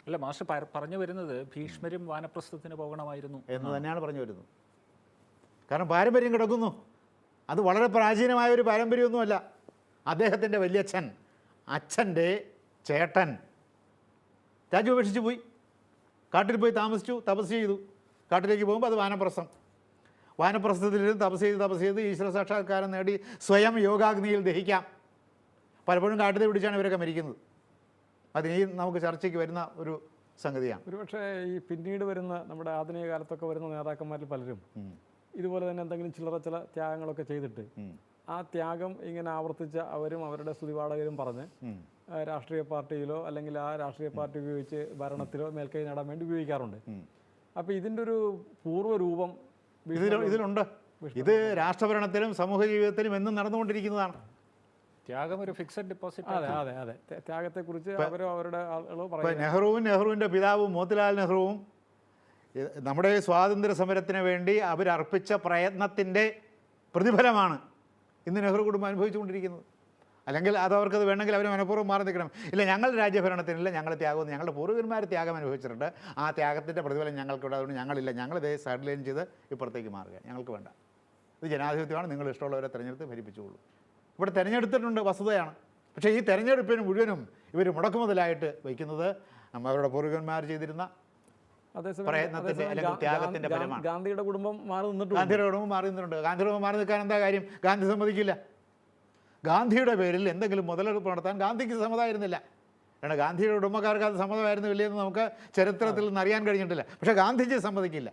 അല്ല മാസ്റ്റർ പറഞ്ഞു വരുന്നത് ഭീഷ്മരും വാനപ്രസ്ഥത്തിന് പോകണമായിരുന്നു എന്ന് തന്നെയാണ് പറഞ്ഞു വരുന്നത്. കാരണം പാരമ്പര്യം കിടക്കുന്നു. അത് വളരെ പ്രാചീനമായ ഒരു പാരമ്പര്യമൊന്നുമല്ല. അദ്ദേഹത്തിൻ്റെ വലിയച്ഛൻ, അച്ഛൻ്റെ ചേട്ടൻ രാജ്യം ഉപേക്ഷിച്ച് പോയി, കാട്ടിൽ പോയി താമസിച്ചു, തപസ് ചെയ്തു. കാട്ടിലേക്ക് പോകുമ്പോൾ അത് വാനപ്രസ്ഥം. വാനപ്രസ്ഥത്തിലിരുന്ന് തപസ് ചെയ്ത് ഈശ്വര സാക്ഷാത്കാരം നേടി സ്വയം യോഗാഗ്നിയിൽ ദഹിക്കാം. പലപ്പോഴും കാട്ടിൽ പിടിച്ചാണ് ഇവരൊക്കെ മരിക്കുന്നത്. അത് ഈ നമുക്ക് ചർച്ചയ്ക്ക് വരുന്ന ഒരു സംഗതിയാണ്. ഒരുപക്ഷെ ഈ പിന്നീട് വരുന്ന നമ്മുടെ ആധുനിക കാലത്തൊക്കെ വരുന്ന നേതാക്കന്മാരിൽ പലരും ഇതുപോലെ തന്നെ എന്തെങ്കിലും ചില ത്യാഗങ്ങളൊക്കെ ചെയ്തിട്ട് ആ ത്യാഗം ഇങ്ങനെ ആവർത്തിച്ച അവരും അവരുടെ സ്തുതിപാഠകരും പറഞ്ഞ് രാഷ്ട്രീയ പാർട്ടിയിലോ അല്ലെങ്കിൽ ആ രാഷ്ട്രീയ പാർട്ടി ഉപയോഗിച്ച് ഭരണത്തിലോ മേൽക്കൈ നേടാൻ വേണ്ടി ഉപയോഗിക്കാറുണ്ട്. അപ്പോൾ ഇതിൻ്റെ ഒരു പൂർവ്വരൂപം ഇതിലുണ്ട്. ഇത് രാഷ്ട്രഭരണത്തിലും സമൂഹ ജീവിതത്തിലും എന്നും നടന്നുകൊണ്ടിരിക്കുന്നതാണ്. ത്യാഗം ഒരു ഫിക്സഡ് ഡെപ്പോസിറ്റ്. അതെ അതെ അതെ ത്യാഗത്തെക്കുറിച്ച് അവരോ അവരുടെ ആളുകളോ പറയും. നെഹ്റുവിൻ്റെ പിതാവും മോത്തിലാൽ നെഹ്റുവും നമ്മുടെ സ്വാതന്ത്ര്യ സമരത്തിന് വേണ്ടി അവരർപ്പിച്ച പ്രയത്നത്തിൻ്റെ പ്രതിഫലമാണ് ഇന്ന് നെഹ്റു കുടുംബം അനുഭവിച്ചുകൊണ്ടിരിക്കുന്നത്. അല്ലെങ്കിൽ അവർക്കത് വേണമെങ്കിൽ അവർ മനഃപൂർവ്വം മാറി നിൽക്കണം. ഇല്ല, ഞങ്ങൾ രാജ്യഭരണത്തിനില്ല, ഞങ്ങൾ ത്യാഗം, ഞങ്ങളുടെ പൂർവ്വന്മാർ ത്യാഗം അനുഭവിച്ചിട്ടുണ്ട്, ആ ത്യാഗത്തിൻ്റെ പ്രതിഫലം ഞങ്ങൾക്കിവിടെ, അതുകൊണ്ട് ഞങ്ങളില്ല, ഞങ്ങളിതേ സൈഡ് ലൈൻ ചെയ്ത് ഇപ്പുറത്തേക്ക് മാറുക, ഞങ്ങൾക്ക് വേണ്ട. ഇത് ജനാധിപത്യമാണ്, നിങ്ങൾ ഇഷ്ടമുള്ളവരെ തിരഞ്ഞെടുത്ത് ഭരിപ്പിച്ചുകൊള്ളൂ. ഇവിടെ തിരഞ്ഞെടുത്തിട്ടുണ്ട്, വസ്തുതയാണ്. പക്ഷേ ഈ തെരഞ്ഞെടുപ്പിന് മുഴുവനും ഇവർ മുടക്കുമുതലായിട്ട് വയ്ക്കുന്നത് അവരുടെ പൂർവികന്മാർ ചെയ്തിരുന്ന പ്രയത്നത്തിൻ്റെ അല്ലെങ്കിൽ ത്യാഗത്തിൻ്റെ ഫലമാണ്. ഗാന്ധിയുടെ കുടുംബം മാറി നിന്നിട്ടുണ്ട്. ഗാന്ധിയുടെ കുടുംബം മാറി നിന്നിട്ടുണ്ട്. ഗാന്ധിയുടെ കുടുംബം മാറി നിൽക്കാൻ എന്താ കാര്യം? ഗാന്ധി സമ്മതിക്കില്ല. ഗാന്ധിയുടെ പേരിൽ എന്തെങ്കിലും മുതലെടുപ്പ് നടത്താൻ ഗാന്ധിക്ക് സമ്മതമായിരുന്നില്ല. കാരണം ഗാന്ധിയുടെ കുടുംബക്കാർക്ക് അത് സമ്മതമായിരുന്നു ഇല്ലയെന്ന് നമുക്ക് ചരിത്രത്തിൽ നിന്ന് അറിയാൻ കഴിഞ്ഞിട്ടില്ല. പക്ഷേ ഗാന്ധിജി സമ്മതിക്കില്ല.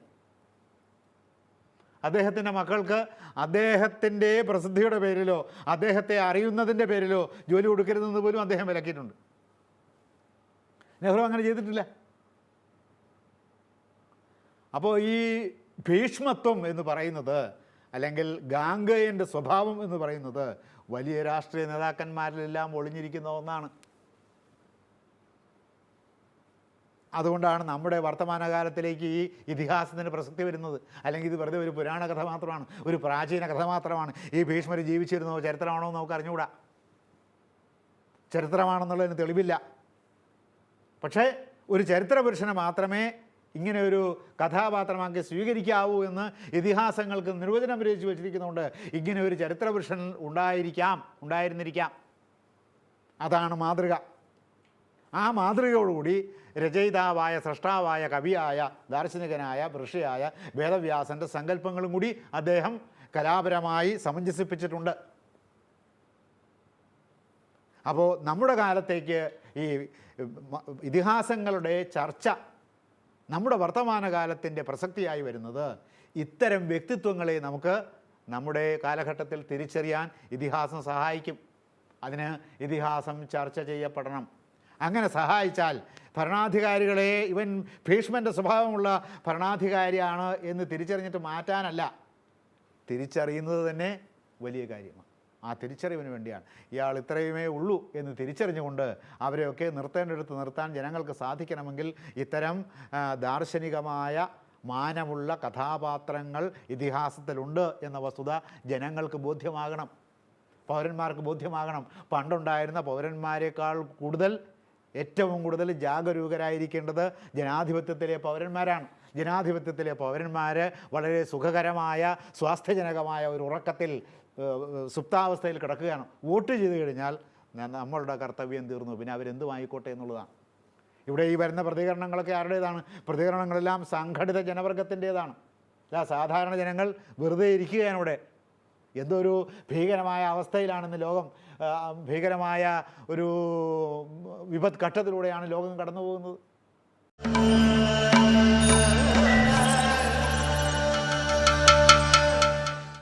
അദ്ദേഹത്തിൻ്റെ മക്കൾക്ക് അദ്ദേഹത്തിൻ്റെ പ്രസിദ്ധിയുടെ പേരിലോ അദ്ദേഹത്തെ അറിയുന്നതിൻ്റെ പേരിലോ ജോലി കൊടുക്കരുതെന്ന് പോലും അദ്ദേഹം വിലക്കിയിട്ടുണ്ട്. നെഹ്റു അങ്ങനെ ചെയ്തിട്ടില്ല. അപ്പോൾ ഈ ഭീഷ്മത്വം എന്ന് പറയുന്നത്, അല്ലെങ്കിൽ ഗാംഗേയൻ്റെ സ്വഭാവം എന്ന് പറയുന്നത് വലിയ രാഷ്ട്രീയ നേതാക്കന്മാരിലെല്ലാം ഒളിഞ്ഞിരിക്കുന്ന ഒന്നാണ്. അതുകൊണ്ടാണ് നമ്മുടെ വർത്തമാനകാലത്തിലേക്ക് ഈ ഇതിഹാസത്തിന് പ്രസക്തി വരുന്നത്. അല്ലെങ്കിൽ ഇത് വെറുതെ ഒരു പുരാണ കഥ മാത്രമാണ്, ഒരു പ്രാചീന കഥ മാത്രമാണ്. ഈ ഭീഷ്മർ ജീവിച്ചിരുന്നോ ചരിത്രമാണോ എന്ന് നമുക്ക് അറിഞ്ഞുകൂടാ. ചരിത്രമാണെന്നുള്ളതിന് തെളിവില്ല. പക്ഷേ ഒരു ചരിത്ര പുരുഷനെ മാത്രമേ ഇങ്ങനെ ഒരു കഥാപാത്രമാക്കി സ്വീകരിക്കാവൂ എന്ന് ഇതിഹാസങ്ങൾക്ക് നിർവചനം വിരചിച്ച് വച്ചിരിക്കുന്നതുകൊണ്ട് ഇങ്ങനെ ഒരു ചരിത്ര പുരുഷൻ ഉണ്ടായിരുന്നിരിക്കാം. അതാണ് മാതൃക. ആ മാതൃകയോടുകൂടി രചയിതാവായ, സൃഷ്ടാവായ, കവിയായ, ദാർശനികനായ, ഋഷിയായ വേദവ്യാസൻ്റെ സങ്കല്പങ്ങളും കൂടി അദ്ദേഹം കലാപരമായി സമഞ്ജസിപ്പിച്ചിട്ടുണ്ട്. അപ്പോൾ നമ്മുടെ കാലത്തേക്ക് ഈ ഇതിഹാസങ്ങളുടെ ചർച്ച നമ്മുടെ വർത്തമാനകാലത്തിൻ്റെ പ്രസക്തിയായി വരുന്നത് ഇത്തരം വ്യക്തിത്വങ്ങളെ നമുക്ക് നമ്മുടെ കാലഘട്ടത്തിൽ തിരിച്ചറിയാൻ ഇതിഹാസം സഹായിക്കും. അതിന് ഇതിഹാസം ചർച്ച ചെയ്യപ്പെടണം. അങ്ങനെ സഹായിച്ചാൽ ഭരണാധികാരികളെ ഇവൻ ഭീഷ്മൻ്റെ സ്വഭാവമുള്ള ഭരണാധികാരിയാണ് എന്ന് തിരിച്ചറിഞ്ഞിട്ട് മാറ്റാനല്ല, തിരിച്ചറിയുന്നത് തന്നെ വലിയ കാര്യമാണ്. ആ തിരിച്ചറിവിന് വേണ്ടിയാണ് ഇയാൾ ഇത്രയുമേ ഉള്ളൂ എന്ന് തിരിച്ചറിഞ്ഞുകൊണ്ട് അവരെയൊക്കെ നിർത്തേണ്ടിടത്ത് നിർത്താൻ ജനങ്ങൾക്ക് സാധിക്കണമെങ്കിൽ ഇത്തരം ദാർശനികമായ മാനമുള്ള കഥാപാത്രങ്ങൾ ഇതിഹാസത്തിലുണ്ട് എന്ന വസ്തുത ജനങ്ങൾക്ക് ബോധ്യമാകണം, പൗരന്മാർക്ക് ബോധ്യമാകണം. പണ്ടുണ്ടായിരുന്ന പൗരന്മാരെക്കാൾ ഏറ്റവും കൂടുതൽ ജാഗരൂകരായിരിക്കേണ്ടത് ജനാധിപത്യത്തിലെ പൗരന്മാരാണ്. ജനാധിപത്യത്തിലെ പൗരന്മാർ വളരെ സുഖകരമായ, സ്വാസ്ഥ്യജനകമായ ഒരു ഉറക്കത്തിൽ, സുപ്താവസ്ഥയിൽ കിടക്കുകയാണ്. വോട്ട് ചെയ്ത് കഴിഞ്ഞാൽ നമ്മളുടെ കർത്തവ്യം തീർന്നു, പിന്നെ അവരെന്തും ആയിക്കോട്ടെ എന്നുള്ളതാണ്. ഇവിടെ ഈ വരുന്ന പ്രതികരണങ്ങളൊക്കെ ആരുടേതാണ്? പ്രതികരണങ്ങളെല്ലാം സംഘടിത ജനവർഗത്തിൻ്റേതാണ്. അല്ല, സാധാരണ ജനങ്ങൾ വെറുതെ ഇരിക്കുകയാണ്. ഇവിടെ എന്തോ ഒരു ഭീകരമായ അവസ്ഥയിലാണെന്ന് ലോകം, ഭീകരമായ ഒരു വിപത്ത് ഘട്ടത്തിലൂടെയാണ് ലോകം കടന്നു പോകുന്നത്.